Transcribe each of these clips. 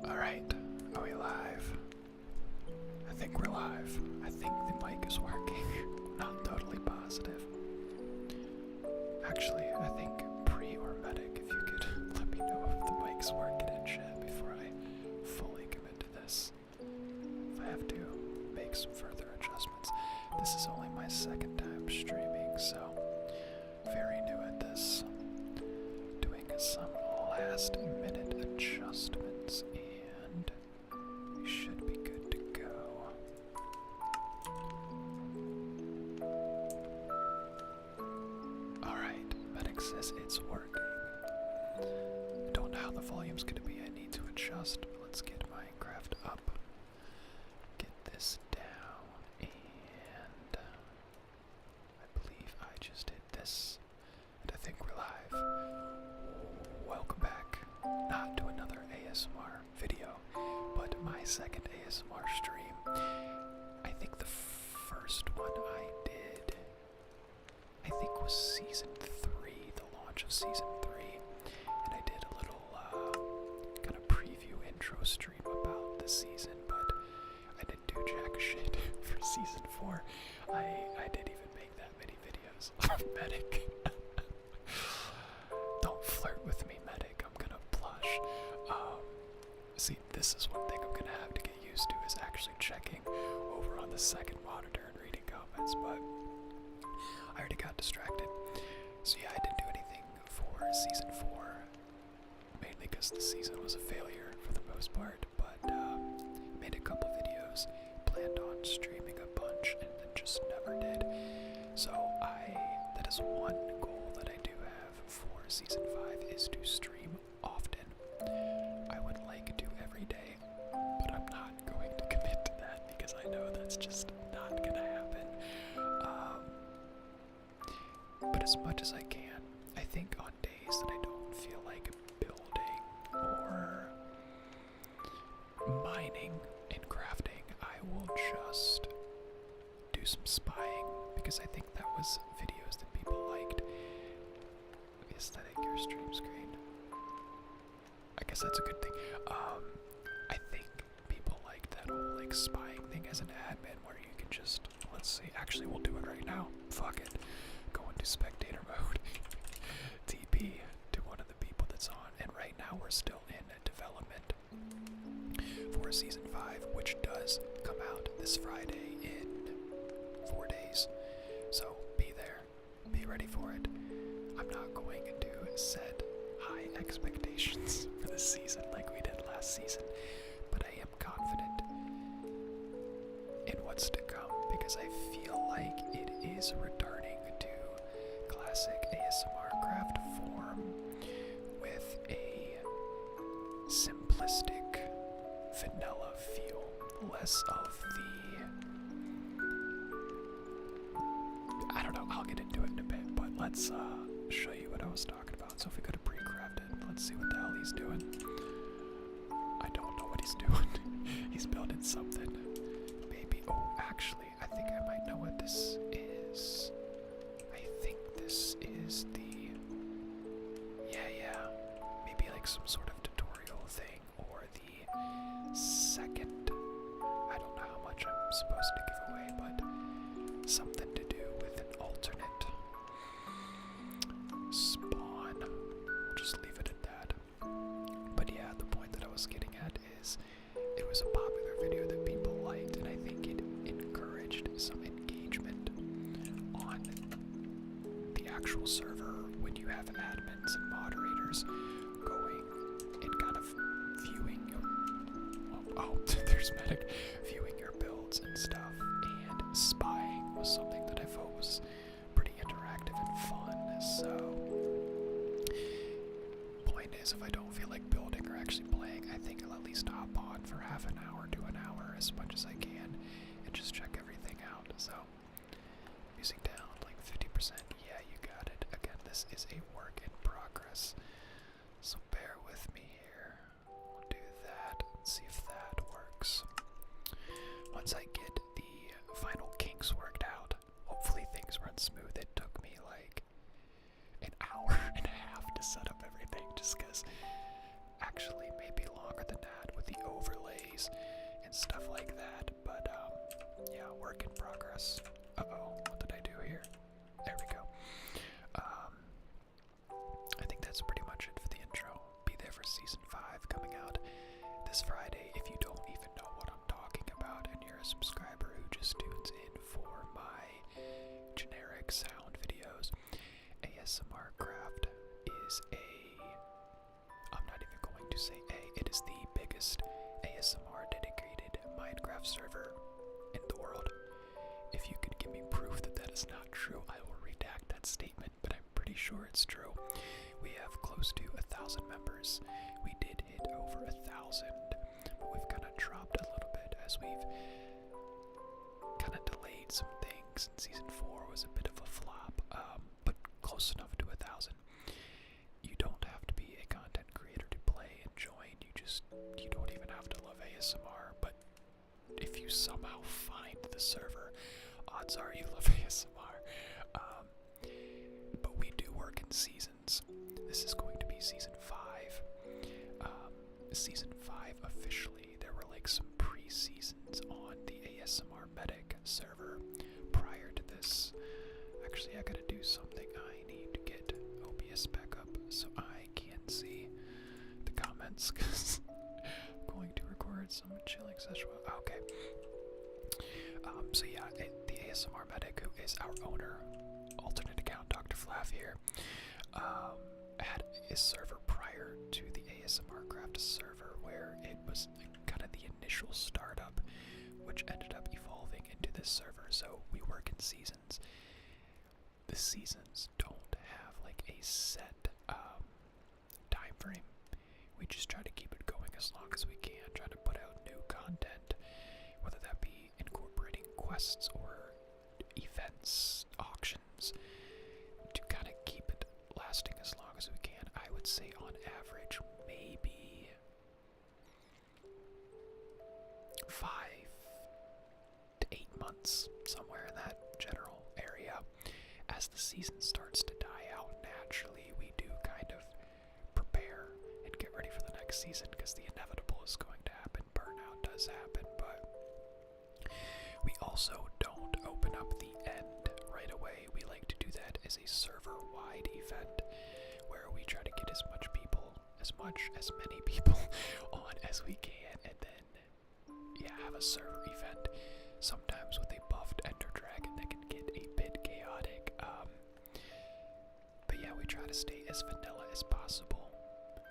Alright, are we live? I think we're live. I think the mic is working. Not totally positive. Actually, I think Pre or Medic, if you could let me know if the mic's working in chat before I fully commit to this. If I have to make some further adjustments. This is only my second time streaming, so very new at this. Doing some last minute adjustments and we should be good to go. Alright, Medic says it's working. I don't know how the volume's gonna be, I need to adjust. Let's get Minecraft up. Get this down, and I believe I just hit this. And I think we're live. Welcome back, not to another ASMR video, but my second ASMR stream. I think the first one I did, was Season 3, the launch of Season 3, and I did a little kind of preview intro stream about the season, but I didn't do jack shit for Season 4. I didn't even make that many videos. Medic. Don't flirt with me, Medic. I'm gonna blush. See, this is one thing I'm gonna have to get used to, is actually checking over on the second monitor and reading comments, but I already got distracted. So yeah, I didn't do anything for Season 4, mainly because the season was a failure for the most part, but made a couple videos, planned on streaming a bunch, and then just never did. So that is one goal that I do have for Season 5, is to stream often. I would like to every day, but I'm not going to commit to that because I know that's just not gonna happen. But as much as I can, I think on days that I don't feel like building or mining and crafting, I will just do some spying, because I think that was videos that people liked. Aesthetic, your stream screen. I guess that's a good thing. I think people like that whole like spying thing as an admin, where you can just, let's see, actually we'll do it right now. Fuck it. Go into spectator mode. TP to one of the people that's on, and right now we're still in development for Season 5, which does come out this Friday in 4 days. So be there, be ready for it. I'm not going to set high expectations for this season like we did last season, but I am confident in what's to come, because I feel like it is returning to classic ASMR craft form with a vanilla feel, less of the, I don't know, I'll get into it in a bit, but let's show you what I was talking about. So if we go to pre-crafted, let's see what the hell he's doing. I don't know what he's doing. He's building something. Maybe, oh, actually, I think I might know what this is. I think this is the, yeah, maybe like some sort of tutorial thing, or the second, I don't know how much I'm supposed to give away, but something to do with an alternate spawn. We'll just leave it at that. But yeah, the point that I was getting at is it was a popular video that people liked, and I think it encouraged some engagement on the actual server when you have admins and moderators going and kind of viewing your, oh, there's Medic, viewing your builds and stuff, and spying was something that I thought was pretty interactive and fun. So point is, if I don't feel like building or actually playing, I think I'll at least hop on for half an hour to an hour as much as I can and just check everything out. So music down like 50%. Yeah, you got it. Again, this is a work in progress, so bear with me here. We'll do that and see if that works. Once I get the final kinks worked out, hopefully things run smooth. It took me like an hour and a half to set up everything, just because, actually maybe longer than that with the overlays and stuff like that. But yeah, work in progress. Uh-oh, what did I do here? There we go. I think that's pretty much it for the intro. Be there for season 5 coming out this Friday. If you don't even know what I'm talking about and you're a subscriber who just tunes in for my generic sound videos, ASMR Craft is I'm not even going to say it is the biggest ASMR dedicated Minecraft server in the world. If you can give me proof that that is not true, I will redact that statement, but I'm pretty sure it's true. We have close to 1,000 members. We did hit over 1,000, but we've kind of dropped a little bit as we've kind of delayed some things, and season 4 was a bit of a flop, but close enough to 1,000. You don't have to be a content creator to play and join. You don't even have to love ASMR, but if you somehow find the server, odds are you love ASMR. But we do work in seasons. This is going to be season 5. Season 5 officially. There were like some pre-seasons on the ASMR Medic server prior to this. Actually, I gotta do something. I need to get OBS back up so I can see the comments, because I'm going to record some chilling session. Okay. So yeah, the ASMR Medic, who is our owner, alternate account Dr. Flav here, had a server prior to the ASMR Craft server where it was kind of the initial startup, which ended up evolving into this server. So we work in seasons. The seasons don't have like a set time frame. We just try to keep it going as long as we can, try to put out new content, whether that be incorporating quests or events, auctions, to kind of keep it lasting as long as we can. I would say on average maybe 5 to 8 months, somewhere in that general area. As the season starts to die out naturally, we do kind of prepare and get ready for the next season, because the inevitable is going to happen. Burnout does happen, but we also don't open up the end right away. We like to do that as a server-wide event where we try to get as many people on as we can, and then yeah, have a server event. Sometimes with a buffed Ender Dragon that can get a bit chaotic. But yeah, we try to stay as vanilla as possible.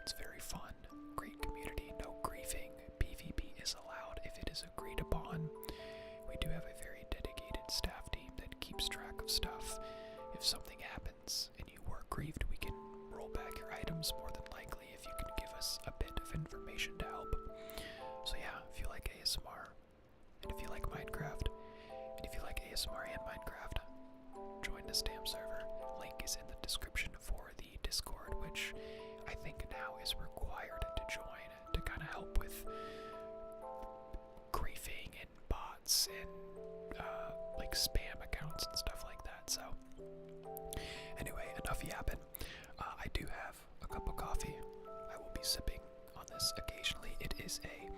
It's very fun, great community, no griefing. PvP is allowed if it is agreed upon. We do have a very dedicated staff team that keeps track of stuff. If something happens and you were grieved, we can roll back your items more than likely if you can give us a bit of information to help. So yeah, ASMR and Minecraft. Join this damn server. Link is in the description for the Discord, which I think now is required to join to kind of help with griefing and bots and like spam accounts and stuff like that. So anyway, enough yapping. I do have a cup of coffee. I will be sipping on this occasionally. It is a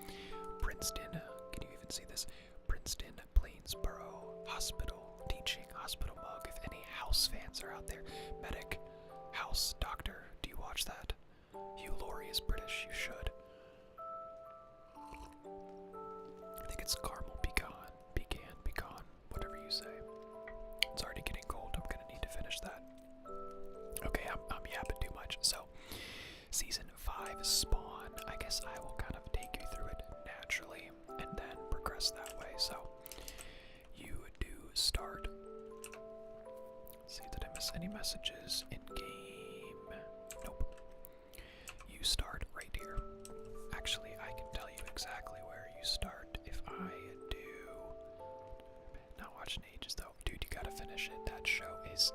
Princeton, can you even see this? Princeton Plainsboro Hospital teaching hospital mug. If any House fans are out there, medic, House, doctor, do you watch that? Hugh Laurie is British, you should. I think it's caramel pecan, whatever you say. It's already getting cold, I'm gonna need to finish that. Okay, I'm yapping too much. So, Season 5 Spawn, I guess I will kind of take you through it naturally and then progress that way. So, you do start. Let's see, did I miss any messages in game? Nope. You start right here. Actually, I can tell you exactly where you start if I do. Not watching ages though. Dude, you gotta finish it. That show is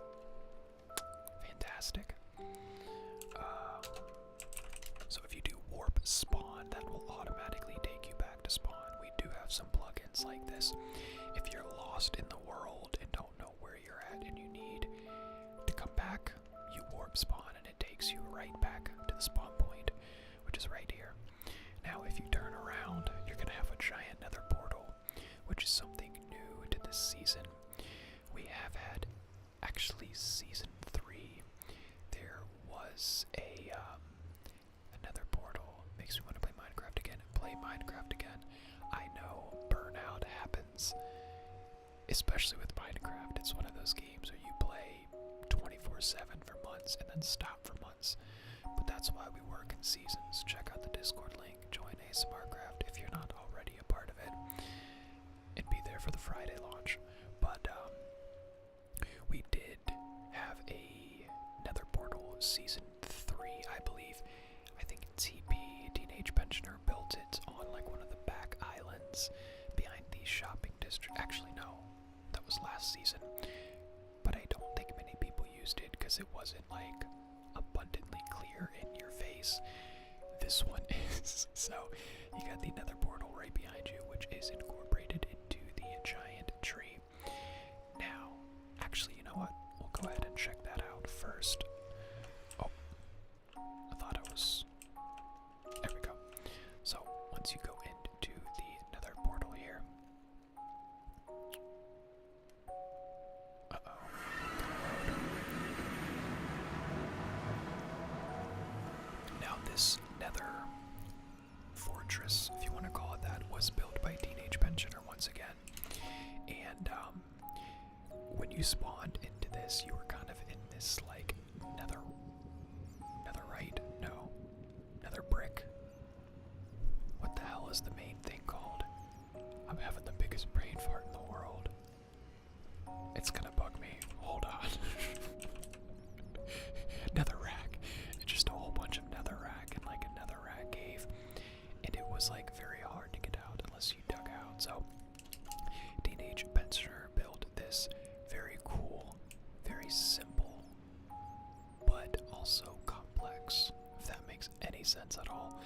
fantastic. So if you do warp spawn, that will automatically take you back to spawn. We do have some plugins like this. If you're lost in the world and don't know where you're at and you need to come back, you warp spawn and it takes you right back to the spawn point, which is right here. Now if you turn around, you're gonna have a giant nether portal, which is something new to this season. We have had, actually season 3, there was a another portal. Makes me want to play Minecraft again. Play Minecraft again. I know burnout happens, especially with Minecraft. It's one of those games where you play 24/7 for months and then stop for months. But that's why we work in seasons. Check out the Discord link. Join ASMRcraft if you're not already a part of it, and be there for the Friday launch. But we did have a nether portal season 3, I believe. I think TP, Teenage Pensioner, built it on like one of the back islands behind the shopping district. Actually, no, that was last season. But I don't think many people used it because it wasn't like abundantly clear in your face. This one is. So you got the nether portal right behind you, which is incorporated into the giant tree. Now, actually, you know what? We'll go ahead and check that out first. Oh, I thought I was. There we go. So once you go into the nether portal here. Now this nether fortress, if you want to call it that, was built by Teenage Pensioner once again. And when you spawned into this, you were kind of in this like netherite? No. Nether brick. What the hell is the main thing called? I'm having the biggest brain fart in the world. It's gonna bug me. Hold on. Netherrack. Just a whole bunch of netherrack in like a netherrack cave. And it was like very hard to get out unless you dug out. So Teenage Pensioner built this very cool, very simple, but also complex, if that makes any sense at all,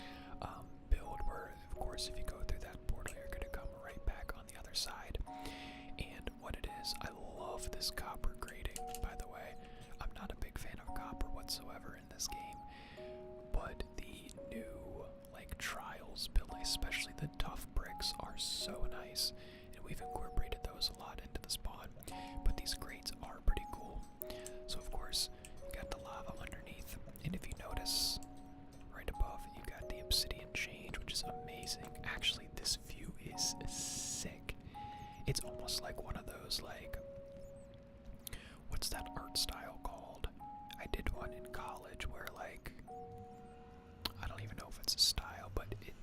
build where, of course, if you go through that portal, you're going to come right back on the other side. And what it is, I love this copper grating, by the way. I'm not a big fan of copper whatsoever in this game, but the new, like, trials build, especially the tough bricks, are so nice, and we've incorporated those a lot into the spawn. But these grates are pretty cool. So of course, you got the lava underneath, and if you notice, right above, you got the obsidian change, which is amazing. Actually, this view is sick. It's almost like one of those, like, what's that art style called? I did one in college where, like, I don't even know if it's a style, but it,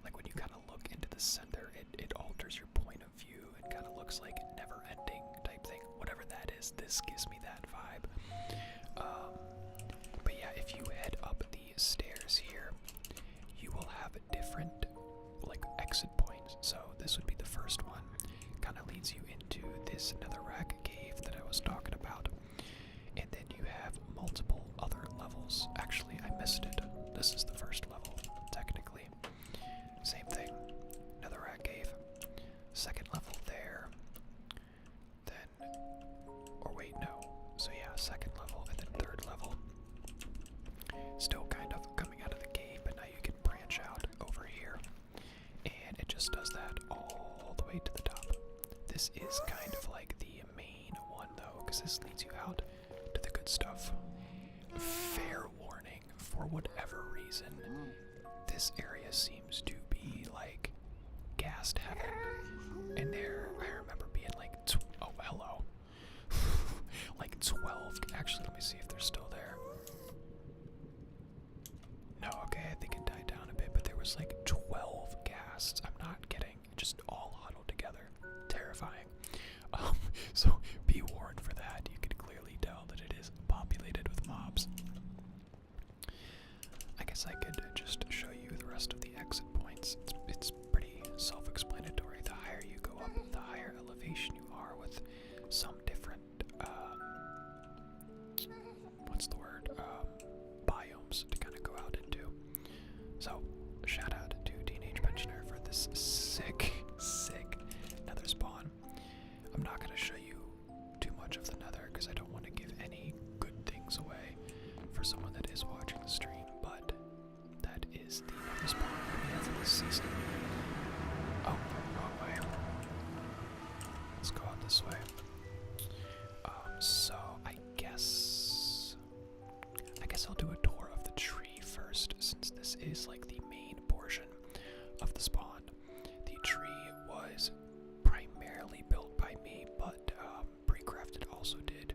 like when you kind of look into the center, it alters your point of view. It kind of looks like never-ending type thing. Whatever that is, this gives me that vibe. But yeah, if you head up the stairs here, you will have different, like, exit points. So this would be the first one. Kind of leads you into into this netherrack cave that I was talking about. And then you have multiple other levels. Actually, I missed it. This is the first level, technically. Same thing. Netherrack cave. Second level there. Then, or wait, no. So yeah, second level and then third level. Still kind of coming out of the cave, but now you can branch out over here. And it just does that all the way to the top. This is kind of like the main one though, because this leads you out to the good stuff. Fair warning, for whatever reason, this area seems to be like gassed heaven. And there, I remember being like, oh, hello. Like 12, actually, let me see if they're still there. No, okay, I think it died down a bit, but there was like 12 ghasts. I'm not kidding, just all huddled together. Terrifying. So be warned for that. You can clearly tell that it is populated with mobs. I guess I could just show you the rest of the exit points. It's pretty self-explanatory. The higher you go up, the higher elevation you are with some different, what's the word, biomes to kind of go out into. So, shout out to Teenage Pensioner for this sick nether spawn. I'm not going to show you too much of the nether because I don't want to give any good things away for someone that is watching the stream, but that is the nether spawn we have for this season. Oh, wrong way. Let's go out this way. So I guess I'll do a tour of the tree first, since this is like the main portion of the spawn. The tree was primarily built by me, but Precrafted also did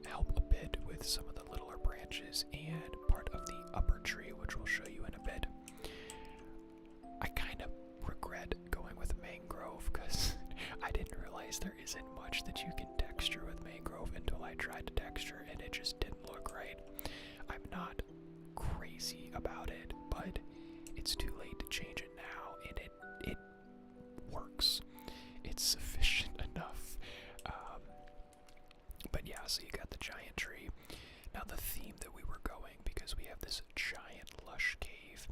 help a bit with some of the littler branches and part of the upper tree, which we'll show you in a bit. I kind of regret going with mangrove because I didn't realize there isn't much that you can texture with mangrove until I tried to texture, and it just didn't look right. I'm not crazy about it, but it's too late to change it now, and it works. It's sufficient enough. But yeah, so you got the giant tree. Now the theme that we were going, because we have this giant lush cave,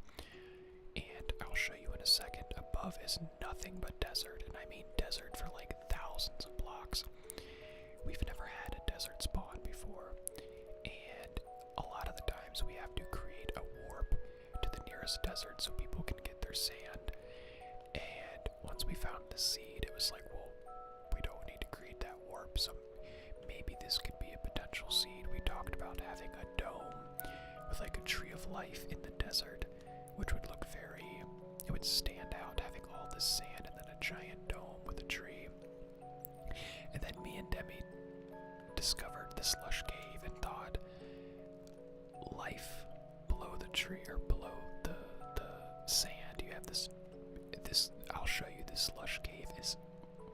and I'll show you in a second, above is nothing but desert, and I mean desert for like thousands of blocks. We've never had a desert spawn before, and a lot of the times we have to create a warp to the nearest desert so people can get their sand. And once we found the seed, it was like, well, we don't need to create that warp, so maybe this could be a potential seed. We talked about having a dome with like a tree of life in the desert, which would look it would stand out having all this sand and then a giant dome with a tree. And then me and Demi discovered this lush cave and thought, life below the tree or below the sand, you have this, I'll show you, this lush cave is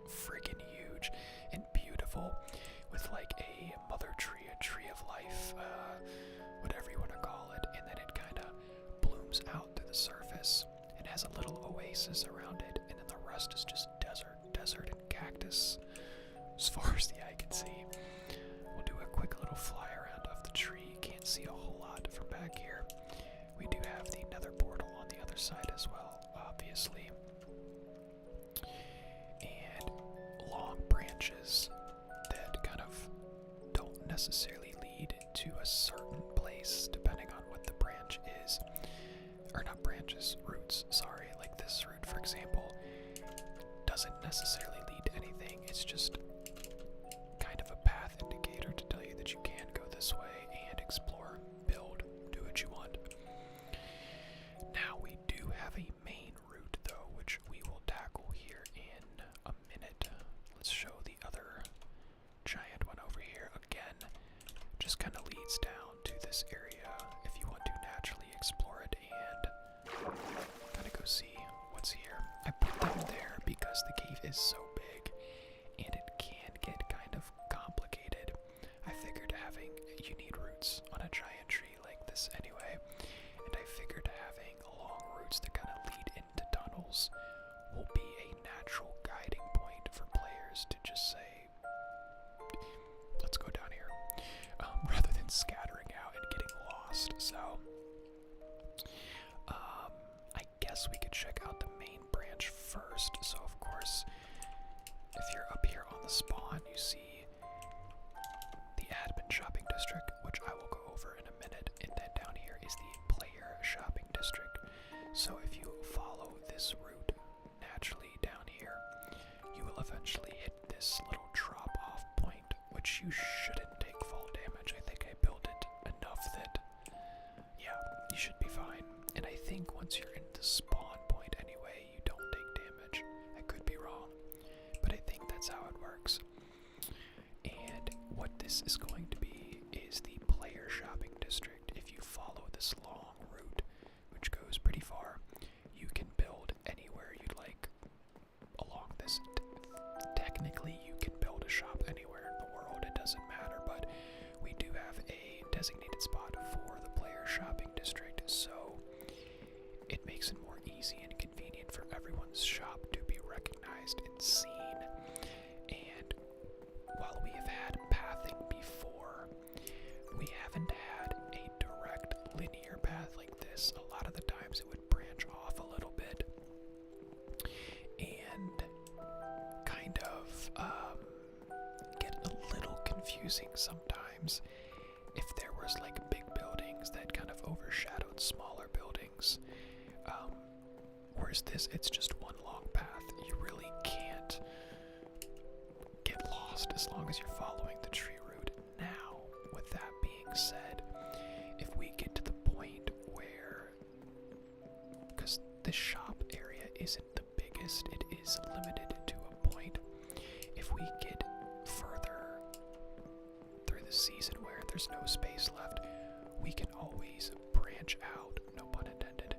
friggin' huge and beautiful with like a mother tree, a tree of life, whatever you want to call it, and then it kind of blooms out to the surface and has a little oasis around it, and then the rest is just desert and cactus as far as the eye can see. We'll do a quick little fly around of the tree. You can't see a whole lot from back here. We do have the nether portal on the other side as well, obviously. And long branches that kind of don't necessarily lead to a certain place depending on what the branch is. Or not branches, roots, sorry. Like this root, for example, doesn't necessarily lead to anything. It's just kind of a path indicator to tell you that you can go this way and explore, build, do what you want. Now we do have a main route though, which we will tackle here in a minute. Let's show the other giant one over here again. Just kind of leads down to this area if you want to naturally explore it and kind of go see what's here. I put them there because the cave is so big and it can get kind of complicated. I figured you need roots on a giant tree like this anyway, and I figured having long roots that kind of lead into tunnels will be a natural guiding point for players players to just say, let's go down here, rather than scattering out and getting lost. So I guess we could check out the main branch first. So of course, if you're up here on the spawn, you see the admin shopping district, which I will go over in a minute, and then down here is the player shopping district. So if you follow this route naturally down here, you will eventually hit this little drop-off point, which you shouldn't take fall damage. I think I built it enough that, yeah, you should be fine. And I think once you're in the spawn point anyway, you don't take damage. I could be wrong, but I think that's how it works. And what this is going to be is the player shopping district. If you follow this long route, which goes pretty far, you can build anywhere you'd like along this. Technically, you can build a shop anywhere in the world, it doesn't matter, but we do have a designated spot for the player shopping district, so it makes it more easy and convenient for everyone's shop to be recognized and seen. And while we have had pathing before, we haven't had a direct linear path like this. A lot of the times it would branch off a little bit and kind of get a little confusing sometimes if there was like big buildings that kind of overshadowed smaller buildings. Whereas this, it's just one long path. You really can't get lost as long as you're following the tree route. Now, with that being said, if we get to the point where, because this shop area isn't the biggest, it is limited to a point. If we get further through the season where there's no space left, we can always branch out, no pun intended,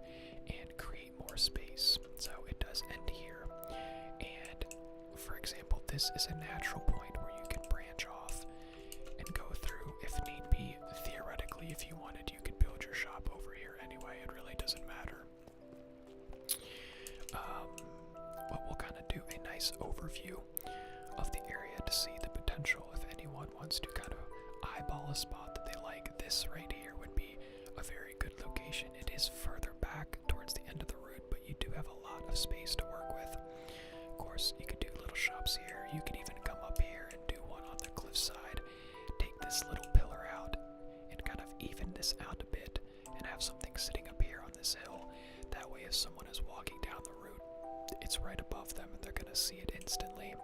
and create more space. So it does end here. And for example, this is a natural point where you can branch off and go through if need be. Theoretically, if you wanted, you could build your shop over here anyway. It really doesn't matter. But we'll kind of do a nice overview of the area to see the potential. If anyone wants to kind of eyeball a spot that they like, this right here would be a very good location. It is further back towards the end of the route, but you do have a lot of space to work with. Of course, you could do little shops here. You could even come up here and do one on the cliffside. Take this little pillar out and kind of even this out a bit and have something sitting up here on this hill. That way, if someone is walking down the route, it's right above them and they're going to see it instantly.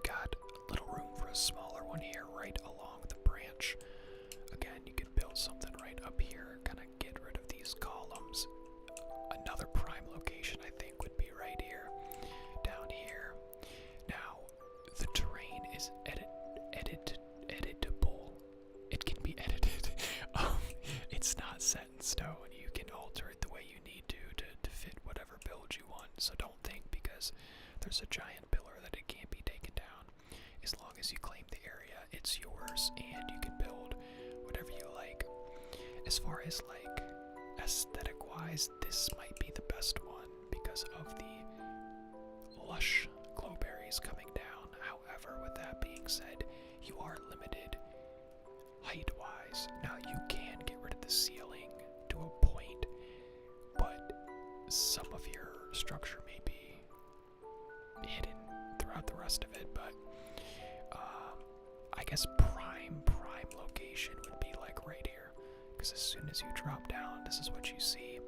Got a little room for a smaller one here right along the branch. Again, you could build something right up here, kind of get rid of these columns. Another prime location, I think, would be right here, down here. Now, the terrain is editable. It can be edited. It's not set in stone. You can alter it the way you need to fit whatever build you want. So don't think because there's a giant pillar that it can't be taken down. As long as you claim the area, it's yours, and you can build whatever you like. As far as like aesthetic-wise, this might be the best one because of the lush glowberries coming down. However, with that being said, you are limited height-wise. Now, you can get rid of the ceiling to a point, but some of your structure may be hidden throughout the rest of it. But I guess prime location would be like right here, because as soon as you drop down, this is what you see.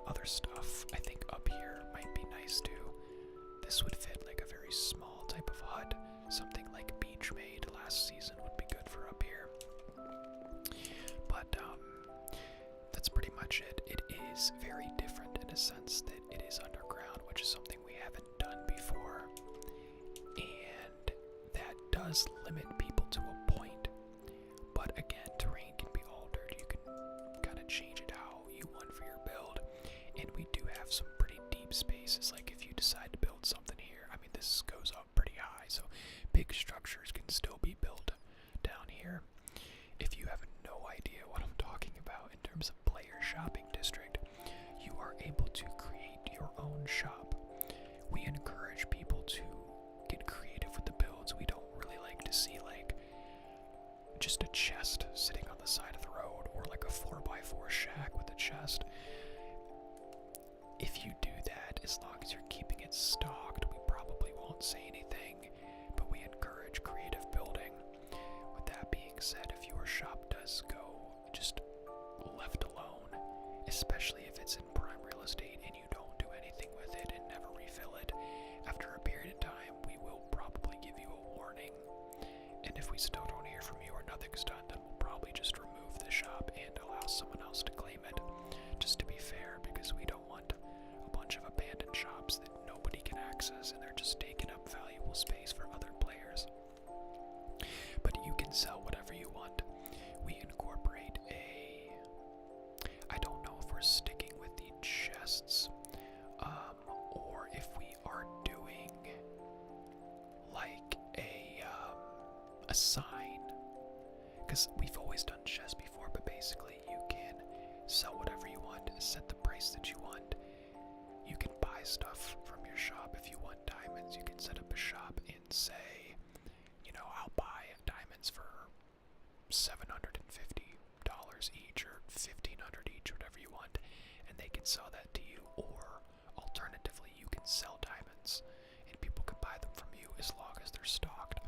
Other stuff I think up here might be nice too. This would fit like a very small type of hut. Something like Beach Made last season would be good for up here. But that's pretty much it. It is very different in a sense that it is underground, which is something we haven't done before. And that does limit people to a point. But again, terrain can be altered. You can kind of change it how you want for your build. And we do have some pretty deep spaces. Like if you decide to build something here, I mean, this goes up pretty high, so big structures can still be built down here. If you have no idea what I'm talking about in terms of player shopping district, you are able to create your own shop. We encourage chest sitting on the side of the road, or like a 4x4 shack with a chest. If you do that, as long as you're keeping it stocked, we probably won't say anything, but we encourage creative building. With that being said, if your shop does go just left alone, especially if it's in prime real estate and you don't do anything with it and never refill it, after a period of time, we will probably give you a warning. And if we still don't hear from you or nothing's done, then we'll probably just remove the shop and allow someone else to claim it. Just to be fair, because we don't want a bunch of abandoned shops that nobody can access and they're just taking up valuable space for other players. But you can sell whatever you want. We incorporate I don't know if we're sticking with the chests, or if we are doing like a sign, because we've always done chests before, but basically you can sell whatever you want, set the price that you want. You can buy stuff from your shop. If you want diamonds, you can set up a shop and say, you know, I'll buy diamonds for $750 each or $1,500 each, whatever you want, and they can sell that to you. Or alternatively, you can sell diamonds and people can buy them from you as long as they're stocked.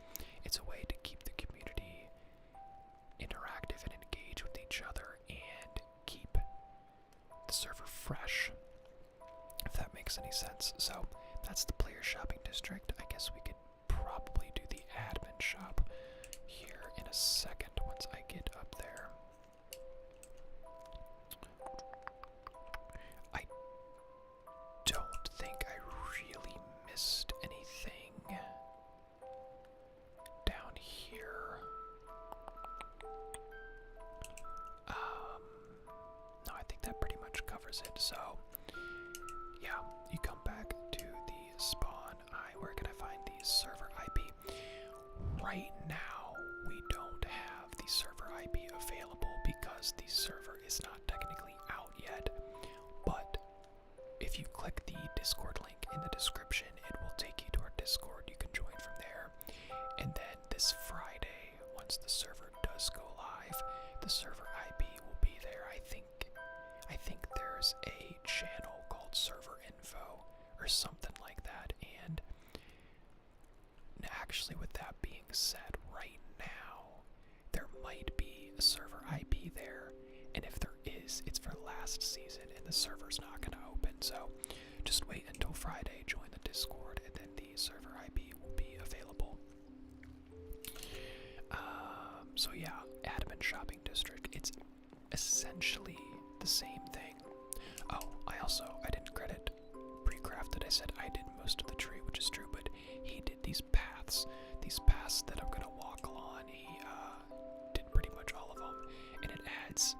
It's a way to keep the community interactive and engage with each other and keep the server fresh, if that makes any sense. So that's the player shopping district. I guess we could probably do the admin shop here in a second once I get up there. I don't think I really missed anything down here. No, I think that pretty much covers it. So yeah, you come back to the spawn. Where can I find the server IP? Right now, we don't have the server IP available because the server is not technically out yet. But if you click the Discord link in the description, it will take you to our Discord. You can join from there. And then this Friday, once the server does go live, the server IP will be there. I think there's a channel called Server Info or something like that. And actually, with that being said, right now there might be a server IP there, and if there is, it's for last season and the server's not going to open. So just wait until Friday, join the Discord, and then the server IP will be available. So yeah, admin shopping district, it's essentially the same thing. Oh, I didn't credit Pre-Crafted. I said I did most of the tree, which is true, but he did these paths that I'm gonna walk along. He did pretty much all of them, and it adds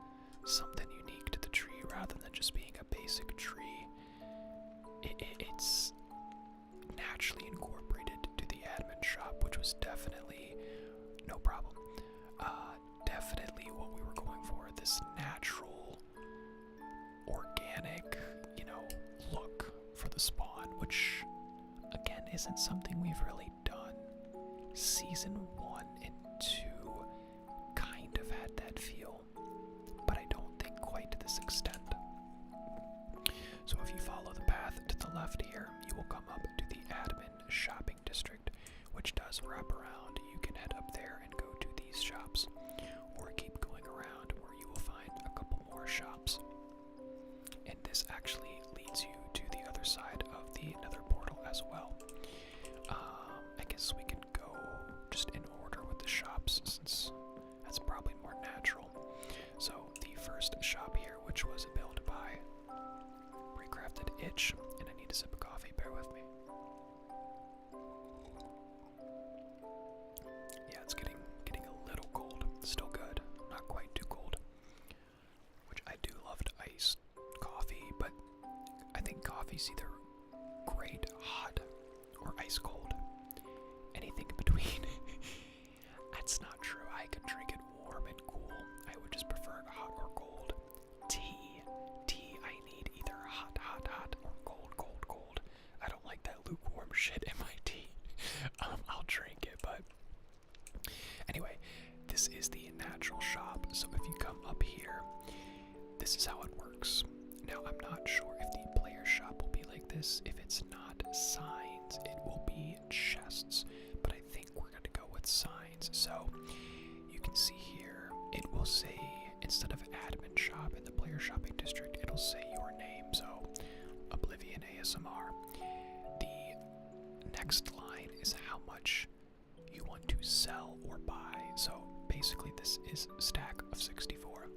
something unique to the tree rather than just being a basic tree. It's naturally incorporated to the admin shop, which was definitely no problem. Definitely what we were going for, this natural, organic, look for the spawn, which again isn't something we've really done. Season 1 and 2 kind of had that feel, but I don't think quite to this extent. So if you follow the path to the left here, you will come up to the admin shopping district, which does wrap around. You can head up there and go to these shops, or keep going around where you will find a couple more shops. And this actually leads you to the other side of the nether portal as well. I guess we can go just in order with the shops, since that's probably more natural. So the first shop here, which was built by Pre-Crafted Itch, and I need a sip of coffee, bear with me. Yeah, it's getting a little cold. Still good, not quite too cold. Which I do love iced coffee, but I think coffee's either great hot or ice cold. Anything in between. That's not true. I can drink it warm and cool. I would just prefer it hot or cold. Tea, I need either hot or cold. I don't like that lukewarm shit in my tea. I'll drink it, but anyway, this is the natural this. If it's not signs, it will be chests. But I think we're going to go with signs. So you can see here, it will say, instead of admin shop in the player shopping district, it'll say your name. So Oblivion ASMR. The next line is how much you want to sell or buy. So basically this is a stack of 64.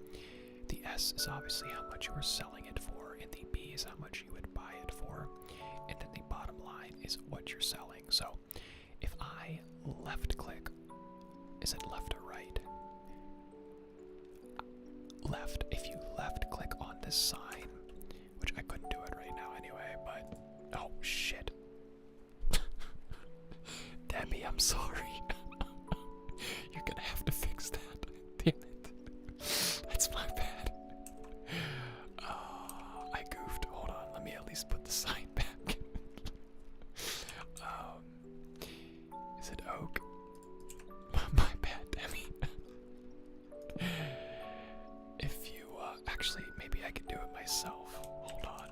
The S is obviously how much you are selling it for, and the B is how much you would buy it for, and then the bottom line is what you're selling. So if I left click, is it left or right? Left. If you left click on this sign, which I couldn't do it right now anyway, but oh shit. Debbie, I'm sorry. You're gonna have to fix that. Damn it. That's my bad. I goofed. Hold on. Let me at least put the sign back. Is it oak? My bad, Debbie. If you, actually, maybe I could do it myself. Hold on.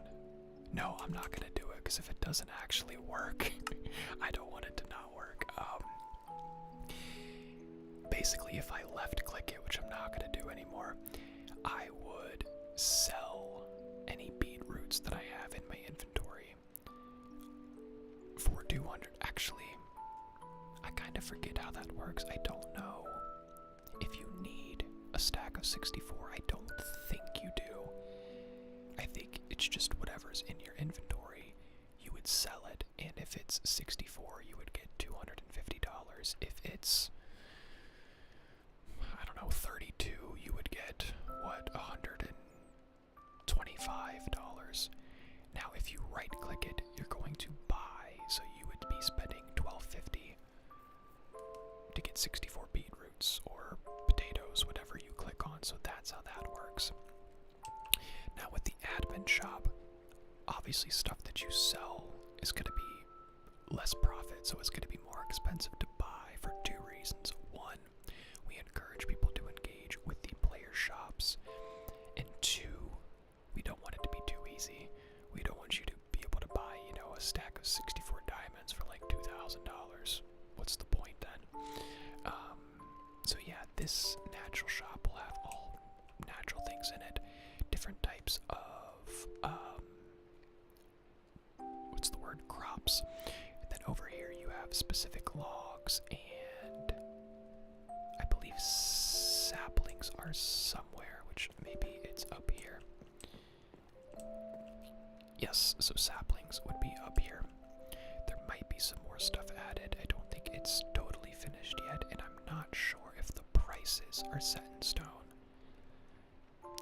No, I'm not gonna do it, because if it doesn't actually work, I don't want it to not work. Basically, if I left click it, which I'm not gonna do anymore, I would sell any beetroots that I have in my inventory for 200. Actually, I kind of forget how that works. I don't know if you need a stack of 64. I don't think you do. I think it's just whatever's in your inventory, you would sell it, and if it's 64, you would get $250. If it's, I don't know, 32, you would get, what, $125. Now, if you right-click it, you're going to buy, so you would be spending $12.50 to get 64 beetroots or potatoes, whatever you click on, so that's how that works. Now, with the admin shop, obviously stuff that you sell is going to be less profit, so it's going to be more expensive to buy for two reasons. One, we encourage people to engage with the player shops, and two, we don't want it to be too easy. We don't want you to be able to buy, you know, a stack of 64 diamonds for like $2,000. What's the point then? So yeah, this natural shop will have all natural things in it, different types of, what's the word, crops. And then over here you have specific logs, and I believe saplings are somewhere, which maybe it's up here. Yes, so saplings would be up here. There might be some more stuff added. I don't think it's totally finished yet, and I'm not sure if the prices are set in stone.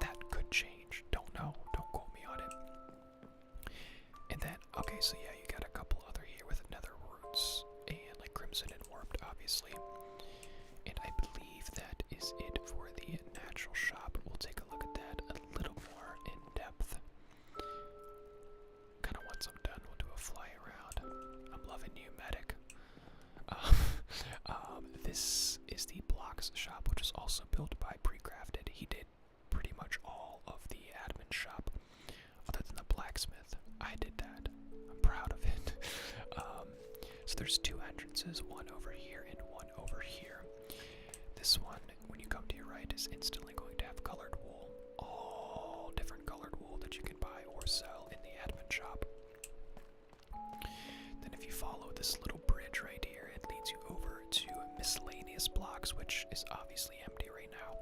That could change. Don't know. Don't quote me on it. And then, okay, so yeah, you got a couple other here with nether roots and like crimson and warped, obviously. And I believe that is it for the natural shop. We'll take a look at that a little more in depth. Kind of once I'm done, we'll do a fly around. I'm loving you, medic. This is the blocks shop, which is also built by Precrafted. He did pretty much all of the admin shop, other than the blacksmith. I did that. I'm proud of it. So there's two entrances, one over here and one over here. This one, when you come to your right, is instantly going to have colored wool. All different colored wool that you can buy or sell in the admin shop. Then if you follow this little bridge right here, it leads you over to miscellaneous blocks, which is obviously empty right now.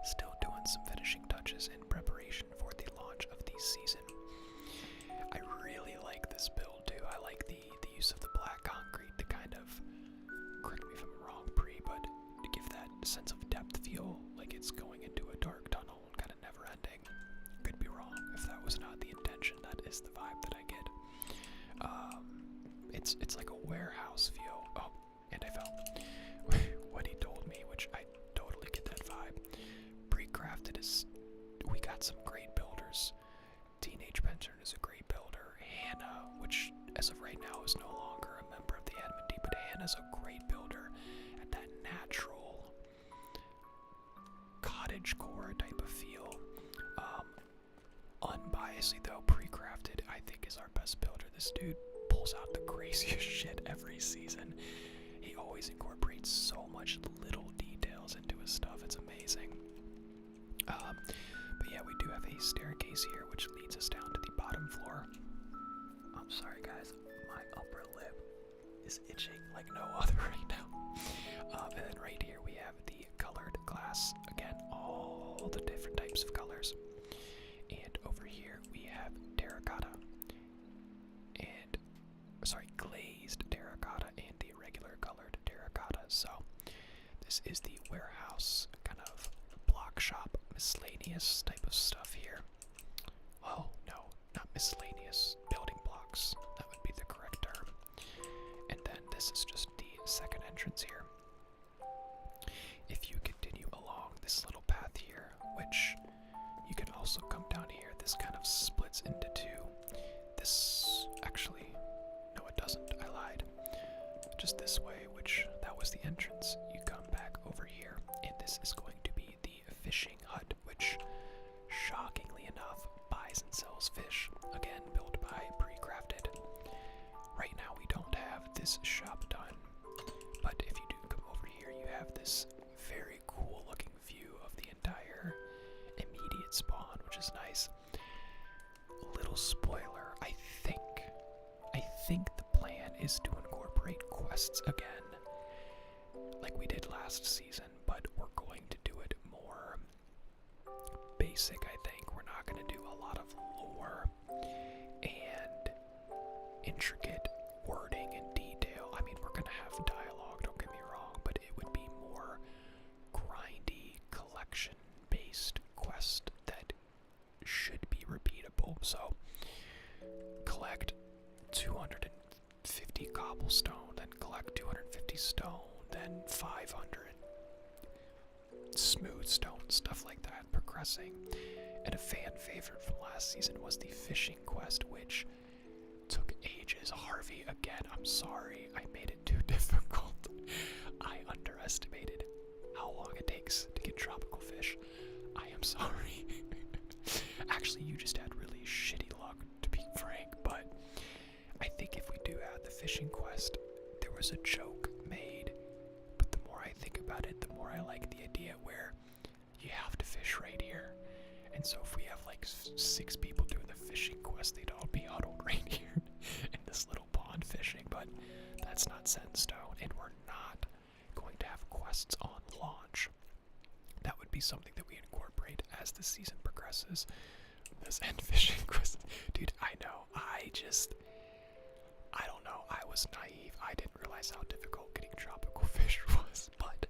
Still doing some finishing touches in preparation for the launch of the season. I really like this build too. I like the use of the black concrete to kind of, correct me if I'm wrong, but to give that sense of depth feel, like it's going into a dark tunnel and kind of never ending. Could be wrong if that was not the intention. That is the vibe that I get. It's like a warehouse feel. Oh, and I fell. What he told me, which I totally get that vibe. Precrafted is, we got some great builders. Teenage Pension is a great builder. Hannah, which as of right now is no longer a member of the admin team, but Hannah's a great builder at that natural cottage core type of feel. Unbiasedly though, Precrafted Pre-Crafted, I think, is our best builder. This dude pulls out the craziest shit every season. He always incorporates so much little details into his stuff. It's amazing. But yeah, we do have a staircase here, which leads us down to the bottom floor. I'm sorry, guys. My upper lip is itching like no other right now. And then right here we have the colored glass. Again, all the different types of colors. And over here we have terracotta. And, sorry, glazed terracotta and the regular colored terracotta. So, this is the warehouse kind of block shop, miscellaneous type of stuff here. Well, no, not miscellaneous, building blocks. That would be the correct term. And then this is just the second entrance here. If you continue along this little path here, which you can also come down here, this kind of splits into two. This, actually, no it doesn't, I lied. Just this way, which, that was the entrance. You come back over here, and this is going to be the fishing hut, which, shockingly enough, buys and sells fish. Again, built by Pre-Crafted. Right now we don't have this shop done, but if you do come over here, you have this very cool looking view of the entire immediate spawn, which is nice. Little spoiler, I think the plan is to incorporate quests again, like we did last season, but we're going to do it more basic, I think. We're not going to do a lot of lore and intricate wording and detail. I mean, we're going to have dialogue, don't get me wrong, but it would be more grindy, collection-based quest that should be repeatable. So, collect 250 cobblestone, then collect 250 stone, then 500 smooth stone, stuff like that, progressing. And a fan favorite from last season was the fishing quest, which took ages. Harvey, again, I'm sorry, I made it too difficult. I underestimated how long it takes to get tropical fish. I am sorry. Actually, you just had really shitty luck, to be frank, but I think if we do add the fishing quest, there was a joke made, but the more I think about it, the more I like the idea where you have to fish right here. And so if we have like 6 people doing the fishing quest, they'd all be huddled right here in this little pond fishing, but that's not set in stone, and we're not going to have quests on launch. That would be something that we incorporate as the season progresses. This end fishing quest. Dude, I know, I don't know, I was naive. I didn't realize how difficult getting tropical fish was, but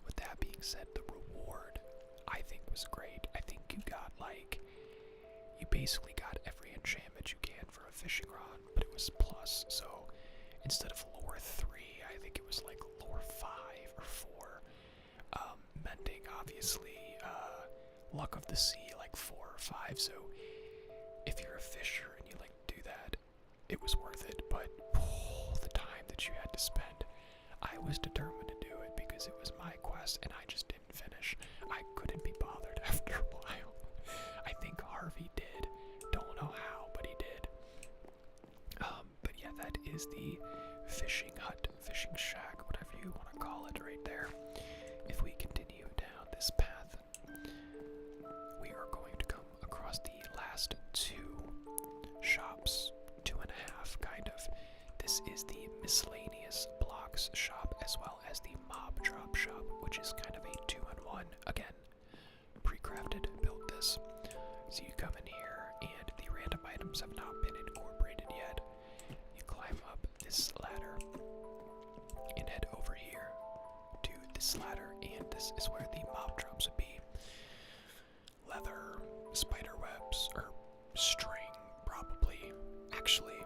with that being said, the reward, I think, was great. I think you basically got every enchantment you can for a fishing rod, but it was plus, so instead of lore 3, I think it was like lore 5 or 4. Mending, obviously, luck of the sea, like 4 or 5, so if you're a fisher and you like do that, it was worth it, but the time that you had to spend, I was determined to do it because it was my quest and I just didn't finish. I couldn't be bothered after a while. I think Harvey did. Don't know how, but he did. But yeah, that is the fishing hut, fishing shack, whatever you want to call it, right there. If we continue down this path, we are going to come across the last 2 shops, 2.5 kind of. This is the miscellaneous blocks shop as well as the mob drop shop, which is kind of a 2-in-1. Again, Pre-Crafted built this. So you come in here and the random items have not been incorporated yet. You climb up this ladder and head over here to this ladder, and this is where the mob drops would be. Leather, spider webs, or string, probably. Actually,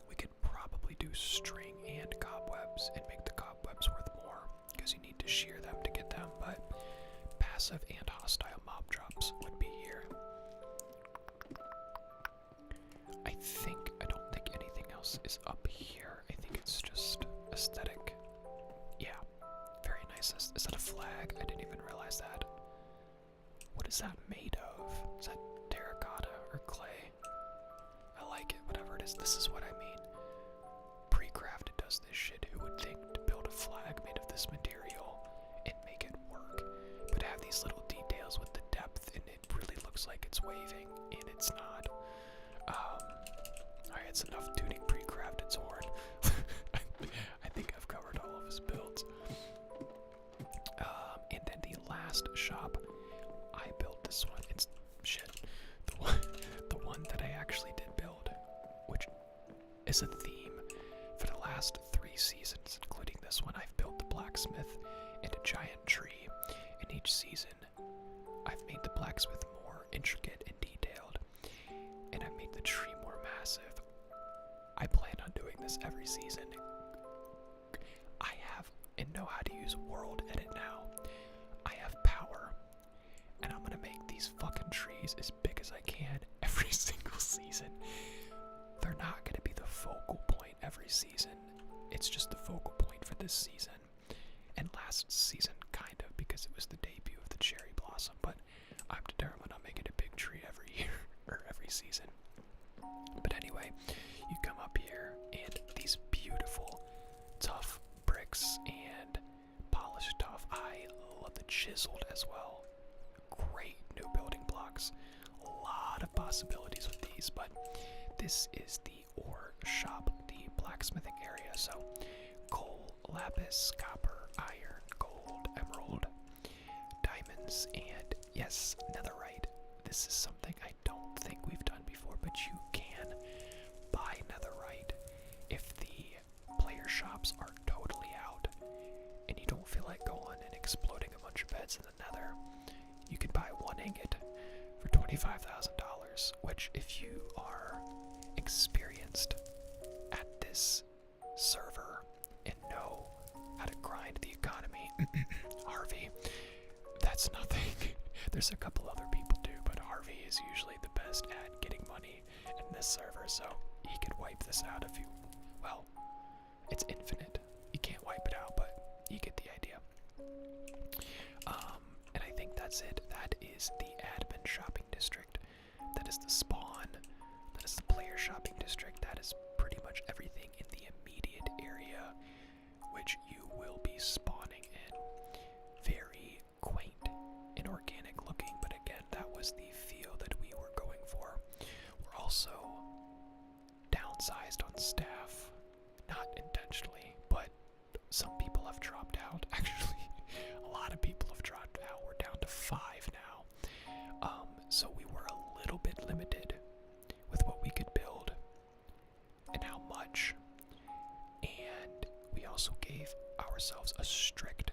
we could probably do string and cobwebs and make the cobwebs worth more, because you need to shear them to get them, but passive and hostile mob drops would be here. I don't think anything else is up here. I think it's just aesthetic. Yeah, very nice. Is that a flag? I didn't even realize that. What is that made of? Is that terracotta or clay? it is. This is what I mean. Pre-crafted does this shit. Who would think to build a flag made of this material and make it work, but have these little details with the depth, and it really looks like it's waving, and it's not. Alright, it's enough tuning pre-crafted's horn. I think I've covered all of his builds. And then the last shop, I built this one. It's shit. The one that I actually did build, which is a theme for the last 3 seasons, including this one. I've built the blacksmith and a giant tree. In each season, I've made the blacksmith more intricate and detailed, and I've made the tree more massive. I plan on doing this every season. I have and know how to use World Edit now. I have power, and I'm gonna make these fucking trees as big as I can every single season. They're not gonna be the focal point every season. It's just the focal point for this season. And last season, kind of, because it was the debut of the cherry blossom, but I'm determined on making a big tree every year, or every season. But anyway, you come up here, and these beautiful, tough bricks and polished tough. I love the chiseled as well. Great new building blocks. A lot of possibilities with these, but this is the ore shop, the blacksmithing area. So, coal, lapis, copper, iron, gold, emerald, diamonds, and yes, netherite. This is something I don't think we've done before, but you can buy netherite if the player shops are totally out and you don't feel like going and exploding a bunch of beds in the nether. You can buy 1 ingot for $25,000, which, if you are experienced at this server and know how to grind the economy, Harvey, that's nothing. There's a couple other people too, but Harvey is usually the best at getting money in this server, so he could wipe this out if you, well, it's infinite. You can't wipe it out, but you get the idea. And I think that's it. That is the admin shopping district. That is the spawn. That is the player shopping district. That is pretty much everything in the immediate area, which you will be spawning in. Very quaint and organic looking, but again, that was the feel that we were going for. We're also downsized on staff. Not intentionally, but some people have dropped out. Actually, a lot of people have dropped out. We're down to 5 now. So we were a little bit limited with what we could build and how much. And we also gave ourselves a strict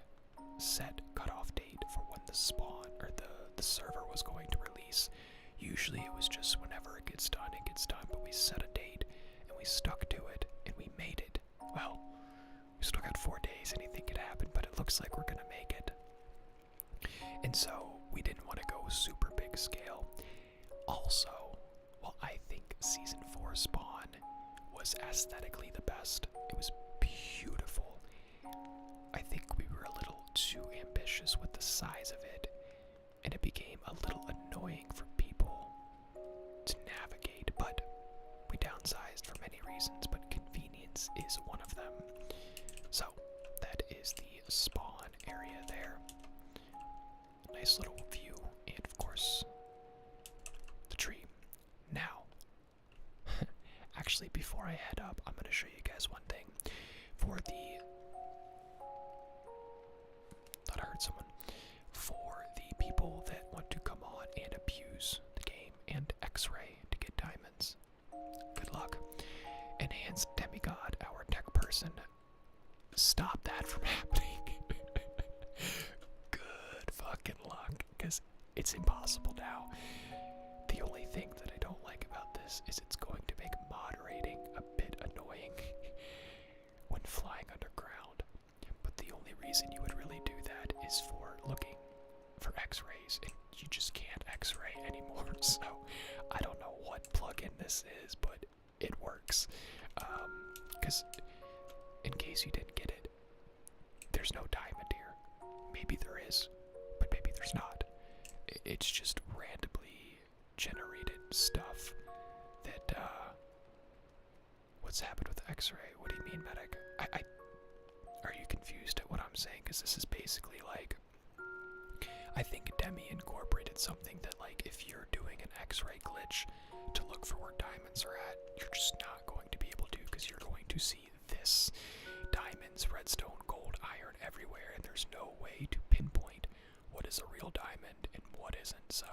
set cutoff date for when the spawn or the server was going to release. Usually it was just whenever it gets done, but we set a date and we stuck to it and we made it. Well, we still got 4 days, anything could happen, but it looks like we're gonna make it. And so we didn't want to go super big scale. Also, well, I think season 4 spawn was aesthetically the best. It was beautiful. I think we were a little too ambitious with the size of it, and it became a little annoying for people to navigate, but we downsized for many reasons, but convenience is one of them. So, that is the spawn area there. Nice little view, and of course, the tree. Now, actually, before I head up, I'm going to show you guys one thing. For the... thought I heard someone. For the people that want to come on and abuse the game and X-ray to get diamonds, good luck. Enhanced Demigod, our tech person, stop that from happening. Good fucking luck, because it's impossible now. The only thing that I don't like about this is it's going to make moderating a bit annoying when flying underground. But the only reason you would really do that is for looking for X-rays, and you just can't X-ray anymore. So I don't know what plugin this is, but it works. Because in case you didn't get it, there's no diamond here. Maybe there is, but maybe there's not. It's just randomly generated stuff that What's happened with X-ray? What do you mean, medic? Are you confused at what I'm saying? Because this is basically like, I think Demi incorporated something that, like, if you're doing an X-ray glitch to look for where diamonds are at, you're just not going to be able to, because you're going to see this diamonds, redstone, gold, iron everywhere, and there's no way to pinpoint what is a real diamond and what isn't. So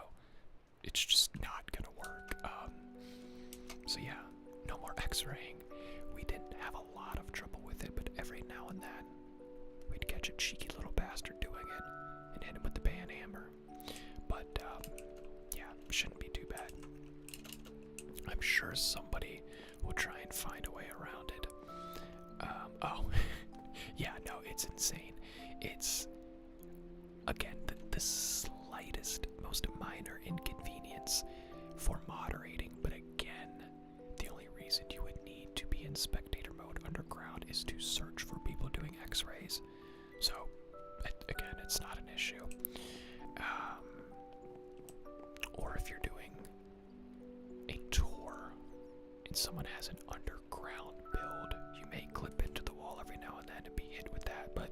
it's just not gonna work. So yeah, no more X-raying. We didn't have a lot of trouble with it, but every now and then we'd catch a cheeky little bastard doing it and hit him with the ban hammer. But yeah, shouldn't be too bad. I'm sure somebody will try and find a way around it. Oh, yeah, no, it's insane. It's, again, the slightest, most minor inconvenience for moderating, but again, the only reason you would need to be in spectator mode underground is to search for people doing X-rays. So, again, it's not an issue. Or if you're doing a tour and someone has an underground build, you may clip into the wall every now and then and be hit with that, but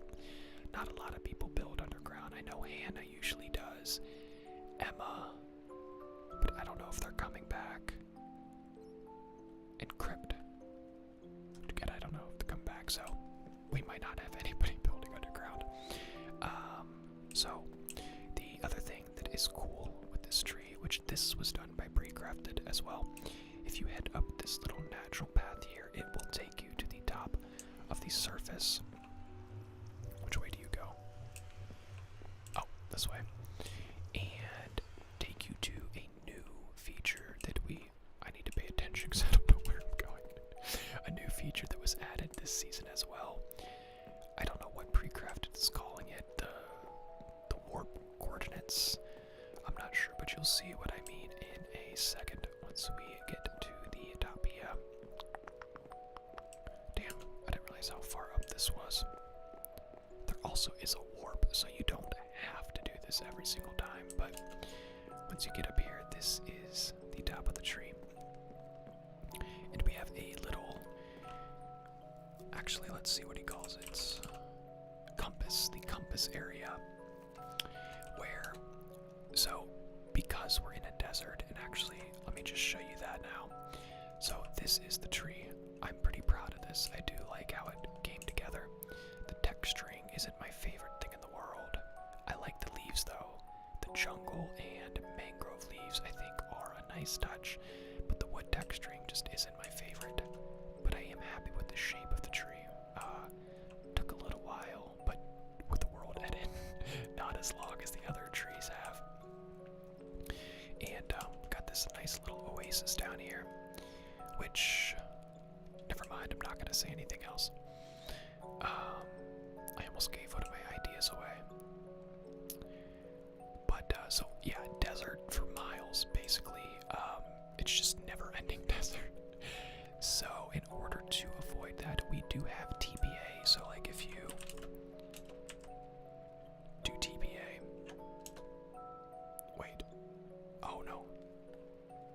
not a lot of people build underground. I know Hannah usually does, Emma, but I don't know if they're coming back. And Crypt, again, I don't know if they come back, so we might not have anybody building underground. So the other thing that is cool with this tree, which this was done by Pre-Crafted as well, if you head up this little natural path here, it will take you to the top of the surface. Which way do you go? Oh, this way. And take you to a new feature that I need to pay attention because I don't know where I'm going. A new feature that was added this season as well. I don't know what Pre-Crafted is calling it, the warp coordinates. I'm not sure, but you'll see what I mean in a second once we get to the top here. Damn, I didn't realize how far up this was. There also is a warp, so you don't have to do this every single time, but once you get up here, this is the top of the tree. And we have a little, actually, let's see what he calls it. Compass, the compass area. Where, so, because we're in a desert, and actually, let me just show you that now. So, this is the tree. I'm pretty proud of this. I do like how it came together. The texturing isn't my favorite thing in the world. I like the leaves, though. The jungle and mangrove leaves, I think, are a nice touch, but the wood texturing just isn't my favorite. But I am happy with the shape of the tree. Took a little while, but with the world edit, not as long as the other trees have. And got this nice little oasis down here, which, never mind, I'm not going to say anything else. I almost gave one of my ideas away. But, so, yeah, desert for miles, basically. It's just never-ending desert. So, in order to avoid that, we do have TPA. So, like, if you do TPA... Wait. Oh, no.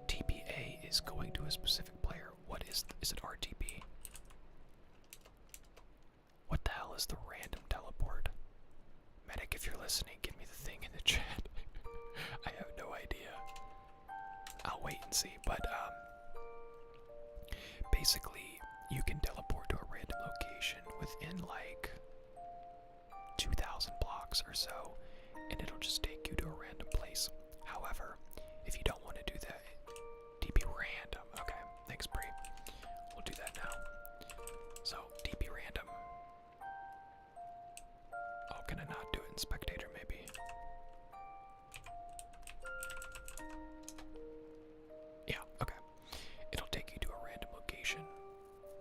TPA is going to a specific player. What is it RTP? What the hell is the random teleport? Medic, if you're listening, give me the thing in the chat. I have no idea. I'll wait and see, but basically you can teleport to a random location within like 2,000 blocks or so, and it'll just take you to a random place. However, if you don't want to do that, DP random. Okay, thanks, Bree. We'll do that now. So, DP random. Oh, can I not do it in spectator, maybe? Yeah, okay. It'll take you to a random location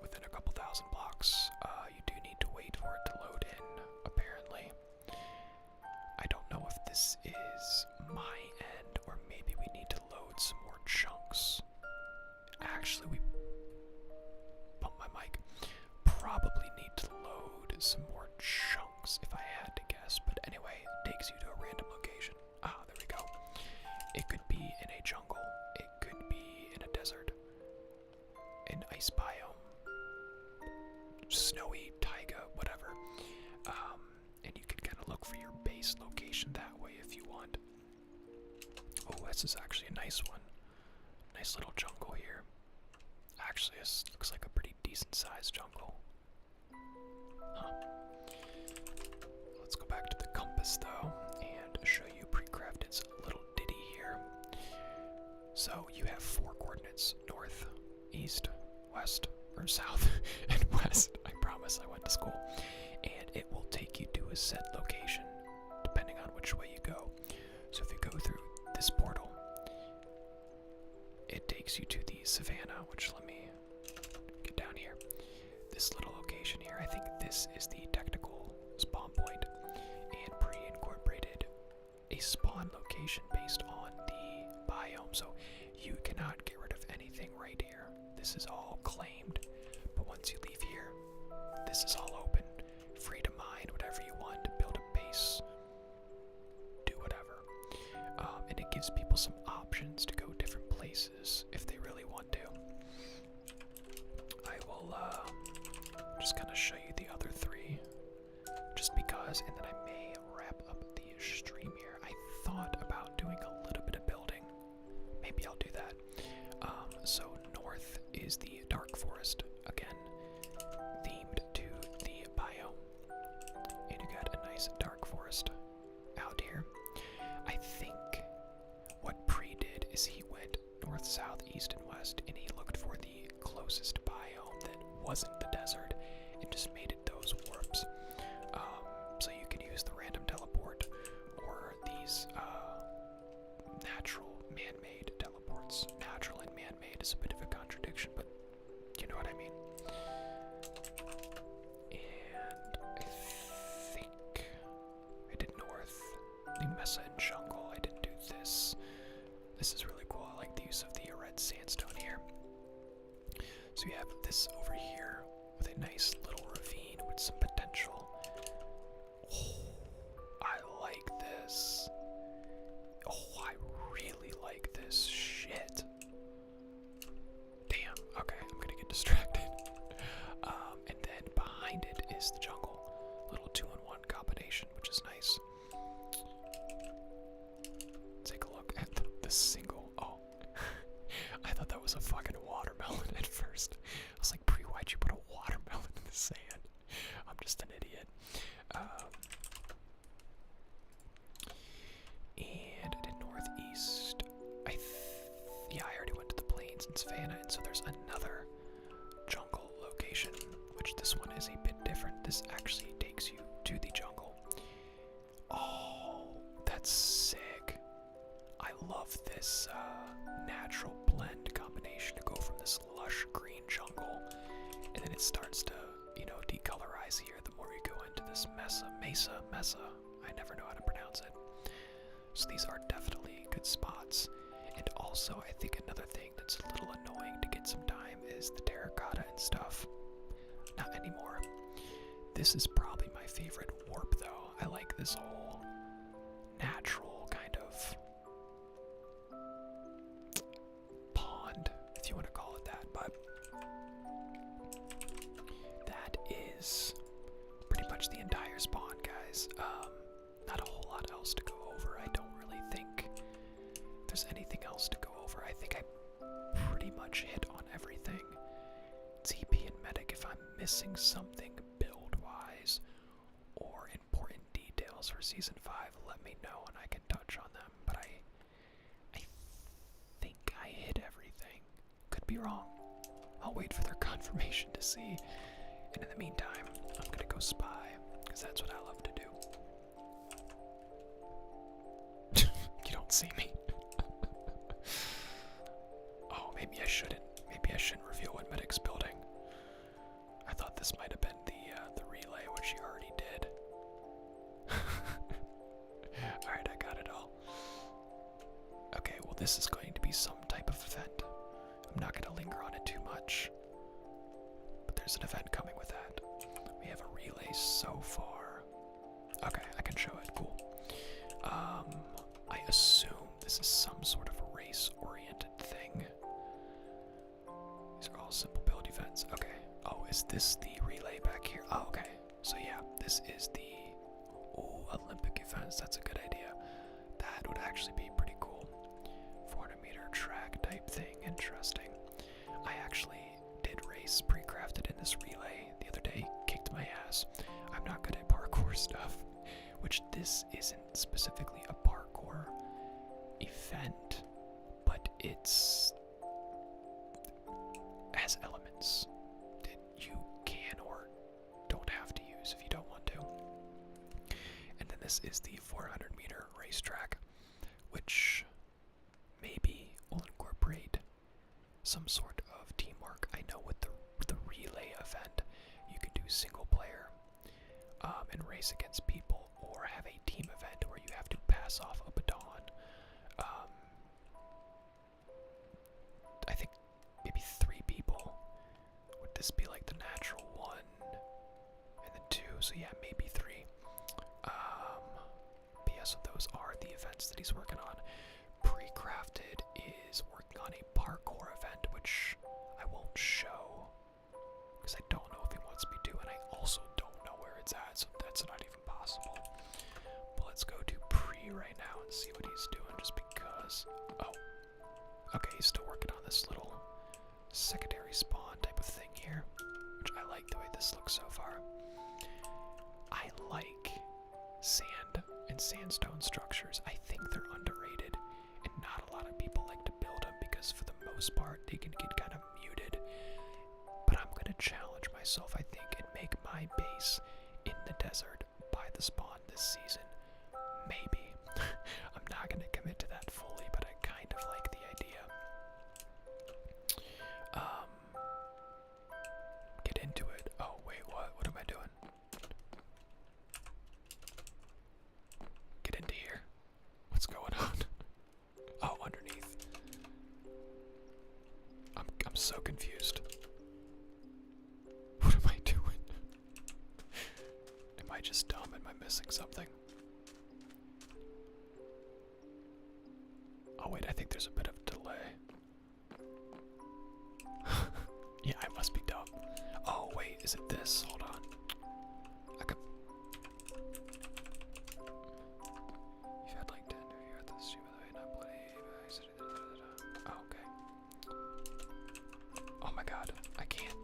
within a couple thousand blocks. You do need to wait for it to load in, apparently. I don't know if this is my end, or maybe we need to load some more chunks. Actually, we bumped my mic. Probably need to load some more chunks, if I had to guess. But anyway, it takes you to a random location. Ah, there we go. It could be in a jungle. It could be in a desert. An ice biome. snowy taiga, whatever. And you can kind of look for your base location that way if you want. Oh, this is actually a nice one. Nice little jungle here. Actually, this looks like a pretty decent sized jungle. Huh. Let's go back to the compass though and show you Precrafted's little ditty here. So you have 4 coordinates: north, east, west, or south, and west. I promise I went to school. And it will take you to a set location depending on which way you go. So if you go through this portal, it takes you to the savannah, which, let me get down here. This little location here, I think this is the technical spawn point, and pre-incorporated a spawn location based on the biome, so you cannot get rid of anything right here. This is all claimed, but once you leave here, this is all open, free to mine whatever you want, build a base, do whatever. And it gives people some options to go different places if they really want to. I will just kind of show you the other 3, just because, and then I may wrap up the stream here. I thought about doing a little bit of building. Maybe I'll do that. So north is the dark forest, again, themed to the biome. And you got a nice dark forest out here. I think what Pre did is he went north, south, east, and west, and he looked for the closest biome that wasn't the desert and just made it those warps. So you can use the random teleport or these natural man-made teleports. Natural and man-made is a bit of a contradiction, but you know what I mean. And I think I did north, the Mesa and jungle. I didn't do this. This is really cool. I like the use of the red sandstone here. So you have this over here with a nice little ravine with some potential. Oh, I like this. Oh, I really like this shit. Damn, okay, I'm gonna get distracted. And then behind it is the jungle. Little 2-in-1 combination, which is nice. Take a look at the single. Oh, I thought that was a fucking watermelon at first. I was like, Pre, why'd you put a watermelon in the sand? I'm just an idiot. And I did northeast. Yeah, I already went to the plains and savannah, and so there's another jungle location, which this one is a bit different. This actually takes you to the jungle. Oh, that's sick. I love this natural blend combination to go from this lush green jungle, and then it starts to, you know, decolorize here the more you go into this mesa. I never know how to pronounce it. So these are definitely good spots. And also, I think another thing that's a little annoying to get some time is the terracotta and stuff. Not anymore. This is probably my favorite warp, though. I like this whole natural kind of pond, if you want to call it that, but that is pretty much the entire spawn, guys. Not a whole lot else to go over. I don't really think there's anything else to go over. I think I pretty much hit on everything. TP and medic, if I'm missing something build-wise or important details for Season 5, let me know and I can touch on them, but I think I hit everything. Could be wrong. I'll wait for their confirmation to see. And in the meantime, I'm gonna go spy, because that's what I love to do. You don't see me. Oh, maybe I shouldn't. Maybe I shouldn't reveal what medic's building. I thought this might have been the relay, which you already did. Alright, I got it all. Okay, well this is going to be some type of event. I'm not going to linger on it too much. But there's an event coming with that. We have a relay so far. Okay, I can show it. Cool. I assume this is some sort of a race-oriented thing. These are all simple build events. Okay. Oh, is this the relay back here? Oh, okay. So yeah, this is the Olympic events. That's a good idea. That would actually be pretty cool. 400-meter track type thing. Interesting. I actually did race pre-crafted in this relay the other day. Kicked my ass. I'm not good at parkour stuff, which this isn't specifically a parkour event, but it's has elements that you can or don't have to use if you don't want to. And then this is the 400-meter racetrack, which maybe will incorporate some sort of teamwork. I know with the relay event, you can do single player and race against people, or have a team event where you have to pass off a baton. I think maybe 3 people. Would this be like the natural 1 and then 2? So yeah, maybe 3. But yeah, so those are the events that he's working on. Pre-crafted is working on a parkour event, which I won't show because I don't know if he wants me to, and I also don't know where it's at, so that's not even possible. But let's go to pre right now and see what he's doing, just because. Oh, okay, he's still working on this little secondary spawn type of thing here, which I like the way this looks so far. I like sand and sandstone structures. I think they're underrated, and not a lot of people like to build them because for the most part they can get kind of muted. But I'm gonna challenge myself, I think, and make my base in the desert by the spawn this season. Maybe. I'm not gonna commit to that fully, but I kind of like the idea. Get into it. Oh, wait, what? What am I doing? Get into here. What's going on? Oh, underneath. I'm so confused. What am I doing? Am I just dumb? Am I missing something? Oh wait, I think there's a bit of delay. Yeah, I must be dumb. Oh wait, is it this? Hold on. I could. You've had like 10 if you're at this stream, by the way, not bloody. Oh, okay. Oh my god, I can't.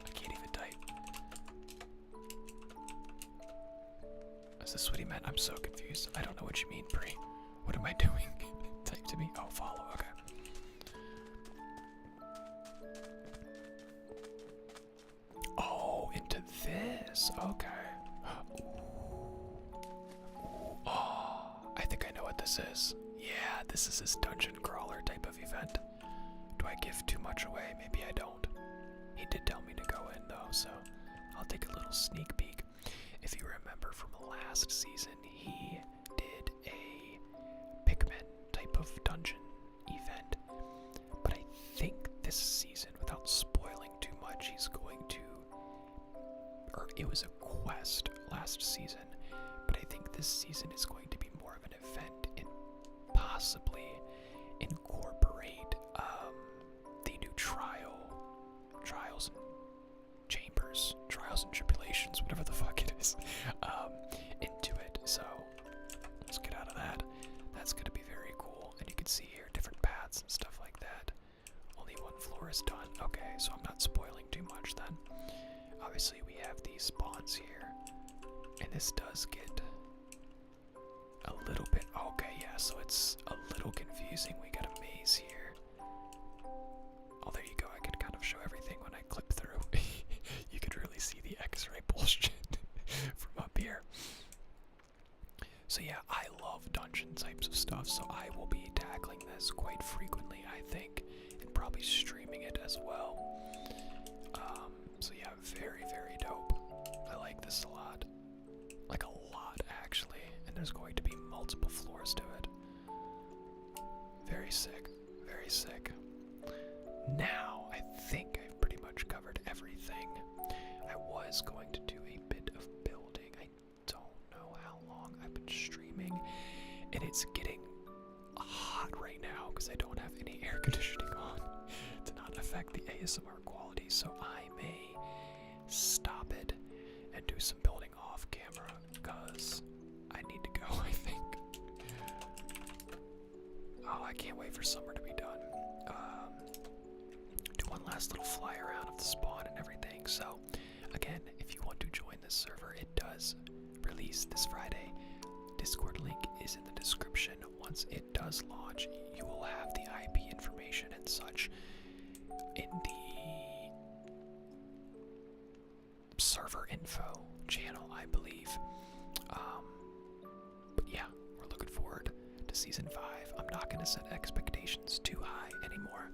I can't even type. Is this what he meant? I'm so confused. I don't know what you mean, Bree. What am I doing? Type to me. Oh, follow. Okay. Oh, into this. Okay. Oh, I think I know what this is. Yeah, this is his dungeon crawler type of event. Do I give too much away? Maybe I don't. He did tell me to go in though, so I'll take a little sneak peek. If you remember from last season, he did a Pikmin type of dungeon event, but I think this season, without spoiling too much, he's going to, or it was a quest last season, but I think this season is going to be more of an event and possibly incorporate the new trials and chambers, trials and tribulations, whatever the fuck it is, into it. So let's get out of that. That's going to be very cool. And you can see here different paths and stuff like that. Only 1 floor is done. Okay, so I'm not spoiling too much then. Obviously we have these spawns here, and this does get a little bit, okay, yeah, so it's a little confusing. We got a maze here. Oh, there you go. I could kind of show everything when I clip through. You could really see the x-ray bullshit from up here. So yeah, I love dungeon types of stuff, so I will be tackling this quite frequently, I think, and probably streaming it as well. So yeah, very, very dope. I like this a lot. Like a lot, actually. And there's going to be multiple floors to it. Very sick. Very sick. Now, I think I've pretty much covered everything. I was going to do a bit of building. I don't know how long I've been streaming, and it's getting hot right now because I don't have any air conditioning on to not affect the ASMR quality so I may stop it and do some building off camera, because I need to go, I think. Oh, I can't wait for summer to be done. Do one last little fly around of the spawn and everything. So, again, if you want to join this server, it does release this Friday. Discord link is in the description. Once it does launch, you will have the IP information and such in the server info channel, I believe. But yeah, we're looking forward to Season 5. I'm not going to set expectations too high anymore,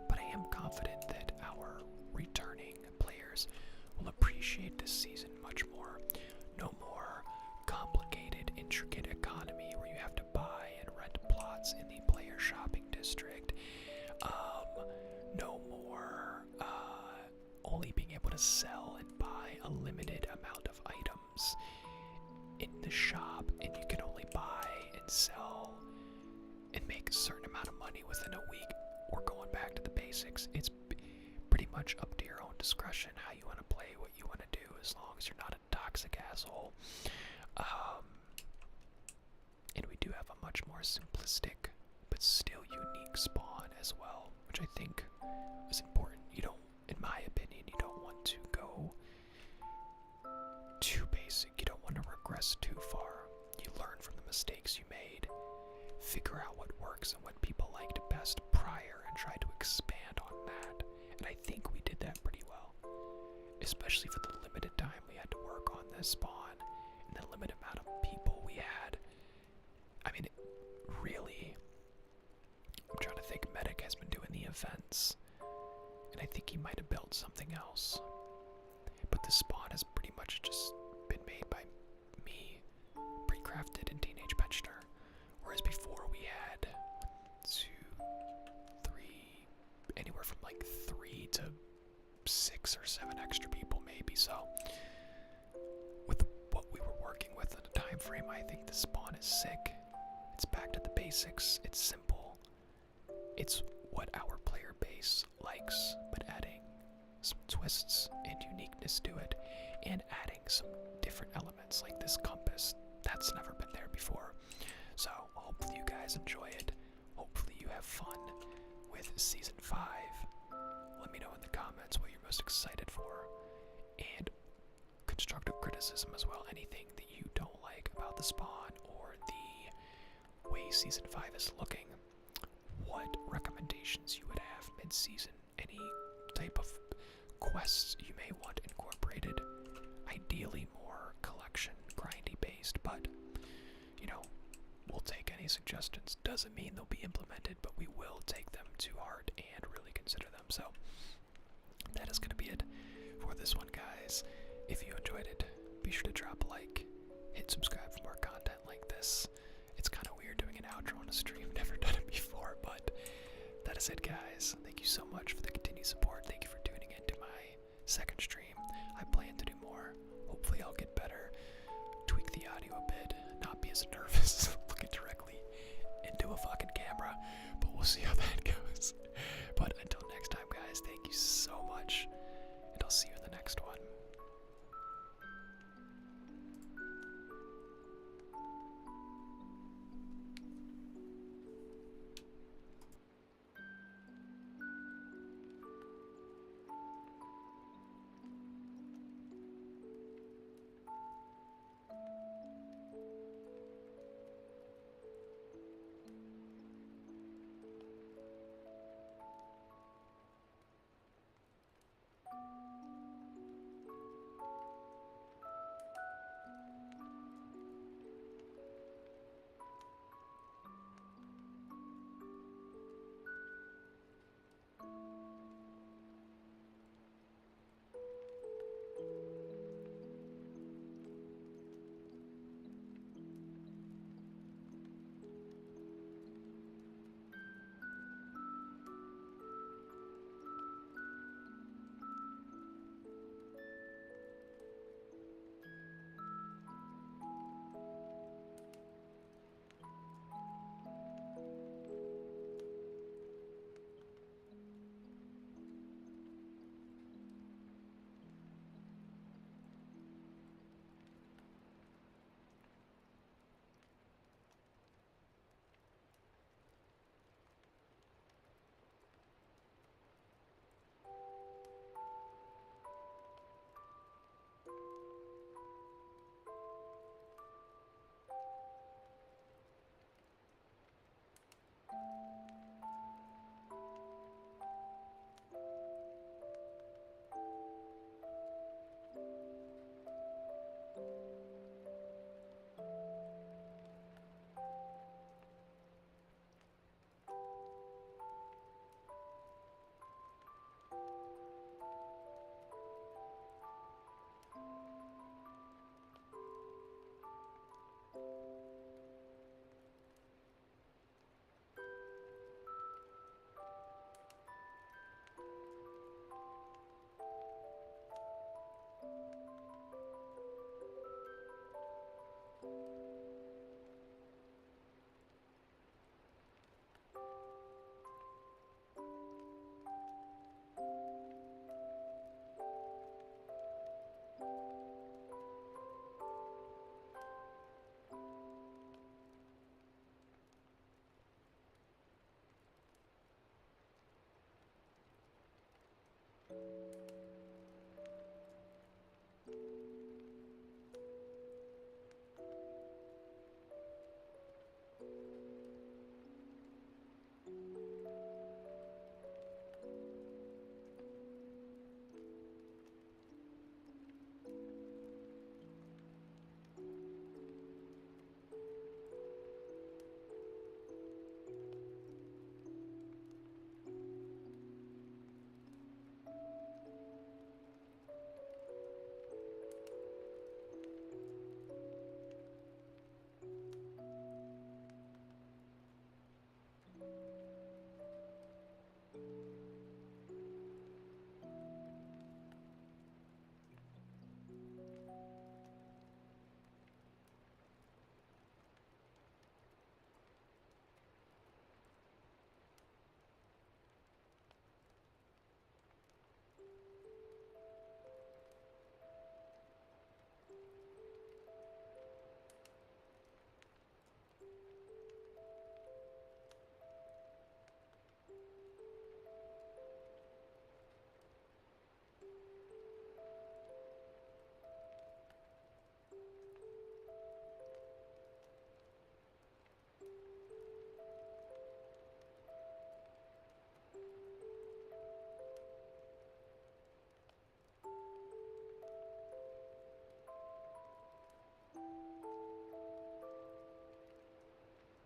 but I am confident that our returning players will appreciate this season much more. No more complicated, intricate economy where you have to buy and rent plots in the player shopping district. No more only being able to sell and buy a limited amount of items in the shop, and you can only buy and sell and make a certain amount of money within a week. We're going back to the basics. It's pretty much up to your own discretion how you want to play, what you want to do, as long as you're not a toxic asshole. And we do have a much more simplistic but still unique spawn as well, which I think is important. You don't, in my opinion, you don't want to go too basic. You don't want to regress too far. You learn from the mistakes you made, figure out what works and what people liked best prior, and try to expand on that. And I think we did that pretty well, especially for the limited time we had to work on this spawn and the limited amount of people we had. I mean, really, I'm trying to think. Medic has been doing the events, and I think he might have built something else. But the spawn has pretty much just been made by me, pre-crafted in Teenage Pensioner. Whereas before we had 2, 3, anywhere from like 3 to 6 or 7 extra people maybe. So with what we were working with in the time frame, I think the spawn is sick. It's back to the basics. It's simple. It's what our player base likes, but adding some twists and uniqueness to it, and adding some different elements like this compass. That's never been there before. So hopefully you guys enjoy it. Hopefully you have fun with Season 5. Let me know in the comments what you're most excited for, and constructive criticism as well. Anything that you don't like about the spawn or the way Season 5 is looking. What recommendations you would have mid-season. Any type of quests you may want incorporated. Ideally more collection grindy based, but you know, we'll take any suggestions. Doesn't mean they'll be implemented, but we will take them to heart and really consider them. So that is going to be it for this one, guys. If you enjoyed it, be sure to drop a like, hit subscribe for more content like this. It's kind of weird doing an outro on a stream, never done it before, but that is it, guys. Thank you so much for the continued support. Thank you for tuning into my second stream. I plan to do more. Hopefully I'll get better, tweak the audio a bit, not be as nervous looking directly into a fucking camera, but we'll see how that goes. But until next time, guys, thank you so much, and I'll see you in the next one.